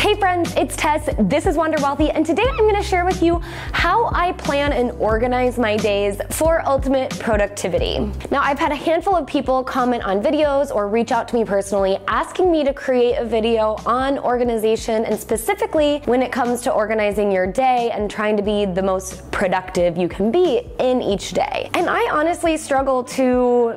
Hey friends, it's Tess, this is Wonder Wealthy, and today I'm going to share with you how I plan and organize my days for ultimate productivity. Now, I've had a handful of people comment on videos or reach out to me personally asking me to create a video on organization, and specifically when it comes to organizing your day and trying to be the most productive you can be in each day. And I honestly struggle to,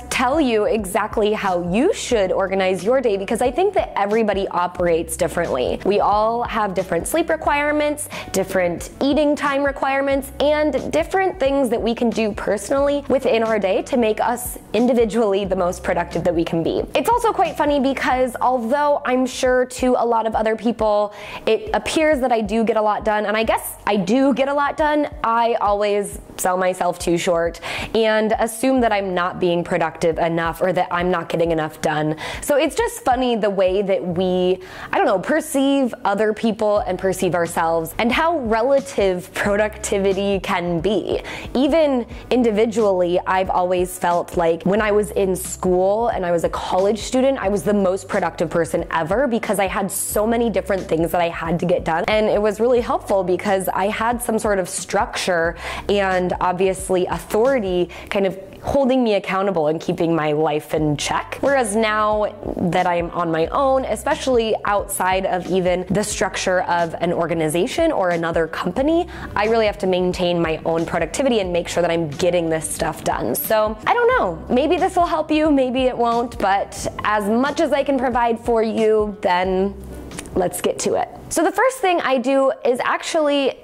tell you exactly how you should organize your day, because I think that everybody operates differently. We all have different sleep requirements, different eating time requirements, and different things that we can do personally within our day to make us individually the most productive that we can be. It's also quite funny because although I'm sure to a lot of other people it appears that I do get a lot done, and I guess I do get a lot done, I always sell myself too short and assume that I'm not being productive enough or that I'm not getting enough done. So it's just funny the way that we, perceive other people and perceive ourselves, and how relative productivity can be. Even individually, I've always felt like when I was in school and I was a college student, I was the most productive person ever because I had so many different things that I had to get done. And it was really helpful because I had some sort of structure and obviously authority kind of holding me accountable and keeping my life in check. Whereas now that I'm on my own, especially outside of even the structure of an organization or another company, I really have to maintain my own productivity and make sure that I'm getting this stuff done. So I don't know, maybe this will help you, maybe it won't, but as much as I can provide for you, then let's get to it. So the first thing I do is actually,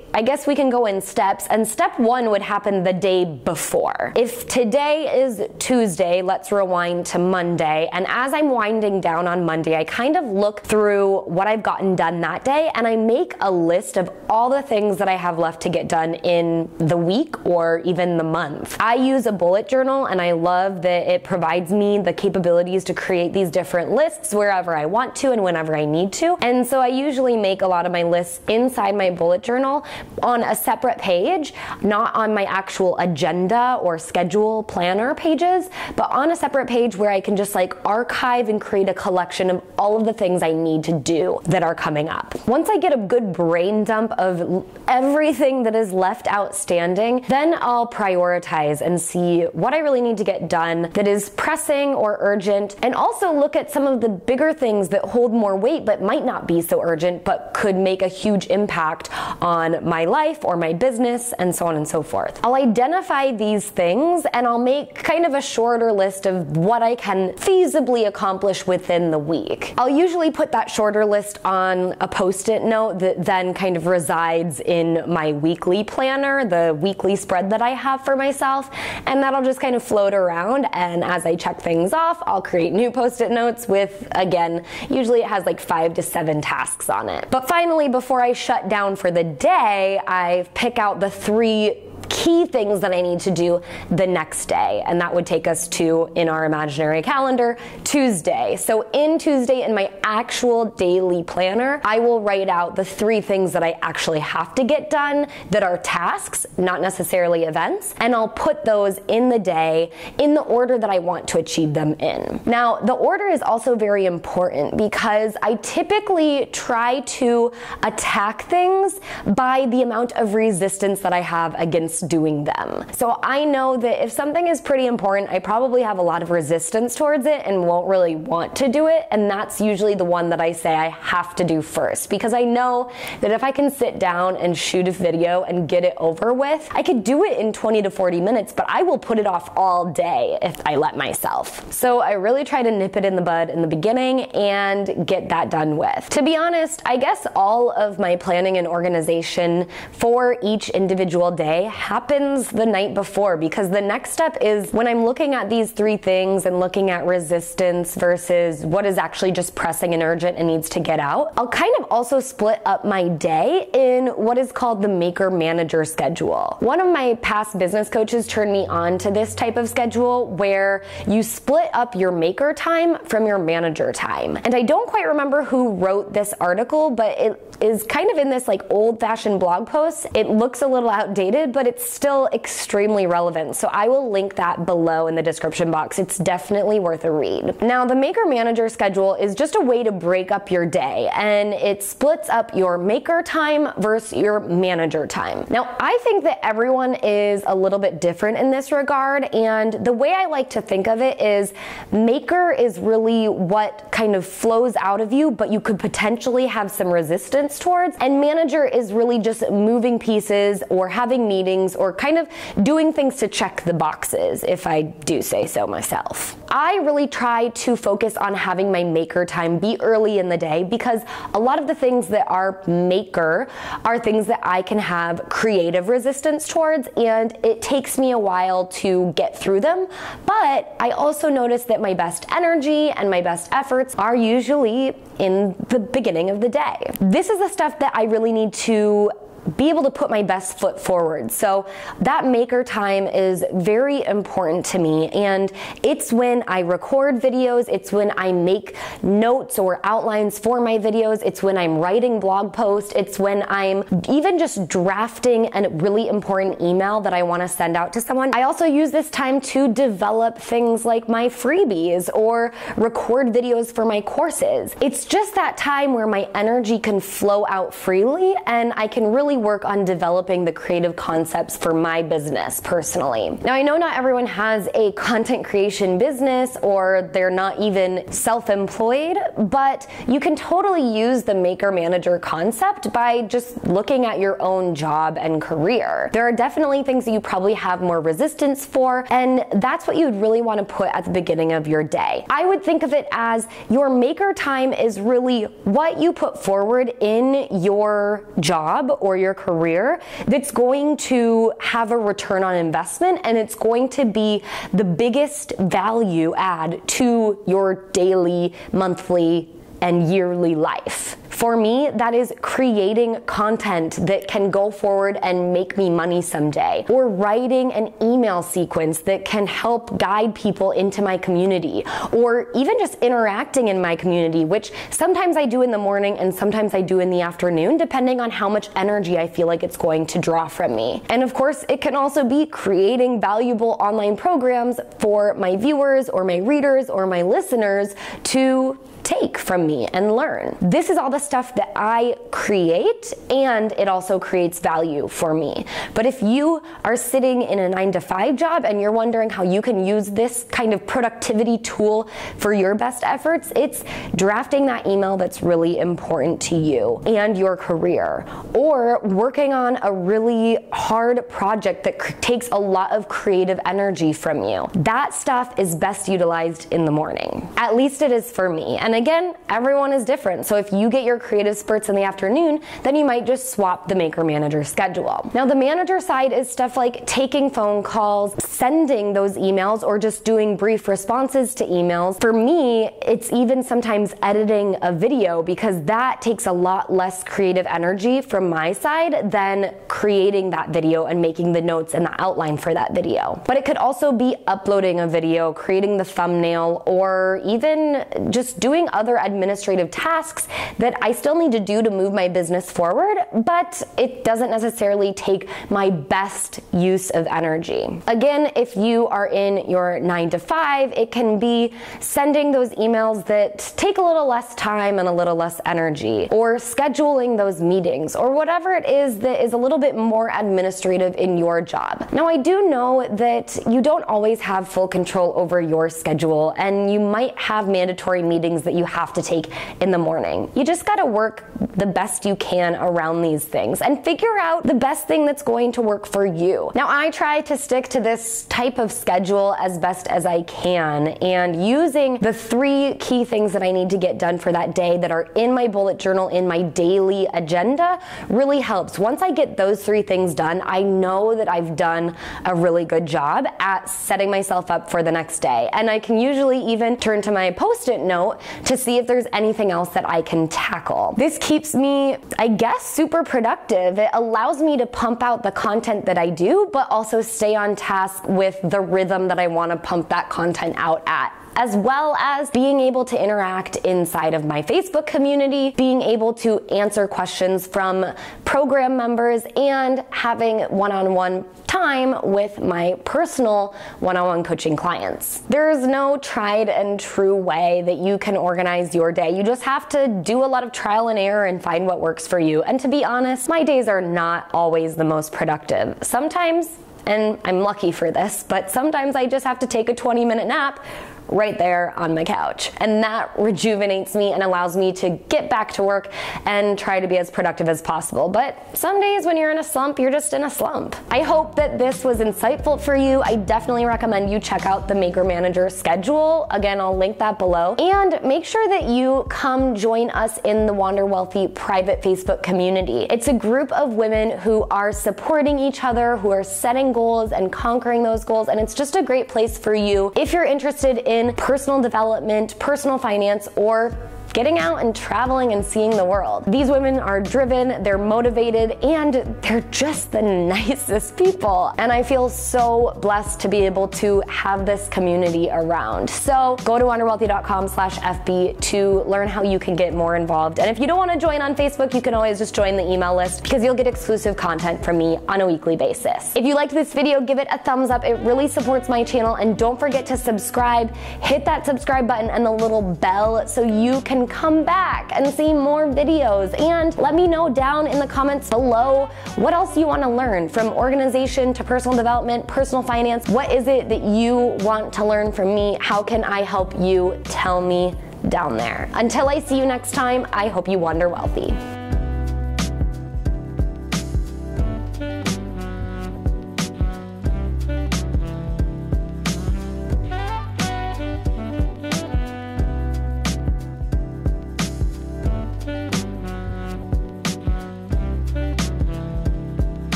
we can go in steps, and step one would happen the day before. If today is Tuesday, let's rewind to Monday, and as I'm winding down on Monday, I kind of look through what I've gotten done that day, and I make a list of all the things that I have left to get done in the week or even the month. I use a bullet journal, and I love that it provides me the capabilities to create these different lists wherever I want to and whenever I need to, and so I usually make a lot of my lists inside my bullet journal on a separate page, not on my actual agenda or schedule planner pages, but on a separate page where I can just archive and create a collection of all of the things I need to do that are coming up. Once I get a good brain dump of everything that is left outstanding, then I'll prioritize and see what I really need to get done that is pressing or urgent, and also look at some of the bigger things that hold more weight but might not be so urgent but could make a huge impact on my life or my business, and so on and so forth. I'll identify these things and I'll make kind of a shorter list of what I can feasibly accomplish within the week. I'll usually put that shorter list on a post-it note that then kind of resides in my weekly planner, the weekly spread that I have for myself, and that'll just kind of float around, and as I check things off, I'll create new post-it notes with, again, usually it has 5 to 7 tasks on it. But finally, before I shut down for the day, I pick out the 3 key things that I need to do the next day, and that would take us to, in our imaginary calendar, Tuesday. So in Tuesday, in my actual daily planner, I will write out the 3 things that I actually have to get done that are tasks, not necessarily events, and I'll put those in the day in the order that I want to achieve them in. Now, the order is also very important because I typically try to attack things by the amount of resistance that I have against doing them. So I know that if something is pretty important, I probably have a lot of resistance towards it and won't really want to do it, and that's usually the one that I say I have to do first, because I know that if I can sit down and shoot a video and get it over with, I could do it in 20 to 40 minutes, but I will put it off all day if I let myself. So I really try to nip it in the bud in the beginning and get that done with. To be honest, I guess all of my planning and organization for each individual day happens the night before, because the next step is when I'm looking at these 3 things and looking at resistance versus what is actually just pressing and urgent and needs to get out, I'll kind of also split up my day in what is called the maker-manager schedule. One of my past business coaches turned me on to this type of schedule where you split up your maker time from your manager time. And I don't quite remember who wrote this article, but it is kind of in this old-fashioned blog post. It looks a little outdated, but it's it's still extremely relevant. So I will link that below in the description box. It's definitely worth a read. Now, the maker manager schedule is just a way to break up your day, and it splits up your maker time versus your manager time. Now, I think that everyone is a little bit different in this regard, and the way I like to think of it is maker is really what kind of flows out of you, but you could potentially have some resistance towards, and manager is really just moving pieces or having meetings or kind of doing things to check the boxes, if I do say so myself. I really try to focus on having my maker time be early in the day, because a lot of the things that are maker are things that I can have creative resistance towards, and it takes me a while to get through them. But I also notice that my best energy and my best efforts are usually in the beginning of the day. This is the stuff that I really need to be able to put my best foot forward. So that maker time is very important to me, and it's when I record videos, it's when I make notes or outlines for my videos, it's when I'm writing blog posts, it's when I'm even just drafting a really important email that I want to send out to someone. I also use this time to develop things like my freebies or record videos for my courses. It's just that time where my energy can flow out freely, and I can really work on developing the creative concepts for my business personally. Now, I know not everyone has a content creation business, or they're not even self-employed, but you can totally use the maker manager concept by just looking at your own job and career. There are definitely things that you probably have more resistance for, and that's what you'd really want to put at the beginning of your day. I would think of it as your maker time is really what you put forward in your job or your career that's going to have a return on investment, and it's going to be the biggest value add to your daily, monthly, and yearly life. For me, that is creating content that can go forward and make me money someday, or writing an email sequence that can help guide people into my community, or even just interacting in my community, which sometimes I do in the morning and sometimes I do in the afternoon, depending on how much energy I feel like it's going to draw from me. And of course, it can also be creating valuable online programs for my viewers or my readers or my listeners to take from me and learn. This is all the stuff that I create, and it also creates value for me. But if you are sitting in a 9-to-5 job and you're wondering how you can use this kind of productivity tool for your best efforts, it's drafting that email that's really important to you and your career, or working on a really hard project that takes a lot of creative energy from you. That stuff is best utilized in the morning. At least it is for me. And again, everyone is different. So if you get your creative spurts in the afternoon, then you might just swap the maker manager schedule. Now, the manager side is stuff like taking phone calls, sending those emails, or just doing brief responses to emails. For me, it's even sometimes editing a video, because that takes a lot less creative energy from my side than creating that video and making the notes and the outline for that video. But it could also be uploading a video, creating the thumbnail, or even just doing other administrative tasks that I still need to do to move my business forward, but it doesn't necessarily take my best use of energy. Again, if you are in your 9-to-5, it can be sending those emails that take a little less time and a little less energy, or scheduling those meetings, or whatever it is that is a little bit more administrative in your job. Now, I do know that you don't always have full control over your schedule, and you might have mandatory meetings that you have to take in the morning. You just gotta work the best you can around these things and figure out the best thing that's going to work for you. Now, I try to stick to this type of schedule as best as I can, and using the 3 key things that I need to get done for that day that are in my bullet journal, in my daily agenda, really helps. Once I get those 3 things done, I know that I've done a really good job at setting myself up for the next day. And I can usually even turn to my Post-it note to see if there's anything else that I can tackle. This keeps me, I guess, super productive. It allows me to pump out the content that I do, but also stay on task with the rhythm that I want to pump that content out at, as well as being able to interact inside of my Facebook community, being able to answer questions from program members, and having one-on-one time time with my personal one-on-one coaching clients. There's no tried and true way that you can organize your day. You just have to do a lot of trial and error and find what works for you. And to be honest, my days are not always the most productive. Sometimes, and I'm lucky for this, but sometimes I just have to take a 20-minute nap right there on my couch. And that rejuvenates me and allows me to get back to work and try to be as productive as possible. But some days when you're in a slump, you're just in a slump. I hope that this was insightful for you. I definitely recommend you check out the Maker Manager schedule. Again, I'll link that below. And make sure that you come join us in the Wander Wealthy private Facebook community. It's a group of women who are supporting each other, who are setting goals and conquering those goals. And it's just a great place for you if you're interested in personal development, personal finance, or getting out and traveling and seeing the world. These women are driven, they're motivated, and they're just the nicest people. And I feel so blessed to be able to have this community around. So go to wanderwealthy.com/FB to learn how you can get more involved. And if you don't want to join on Facebook, you can always just join the email list because you'll get exclusive content from me on a weekly basis. If you liked this video, give it a thumbs up. It really supports my channel. And don't forget to subscribe. Hit that subscribe button and the little bell so you can come back and see more videos. And let me know down in the comments below what else you want to learn, from organization to personal development, personal finance. What is it that you want to learn from me? How can I help you? Tell me down there. Until I see you next time, I hope you wander wealthy.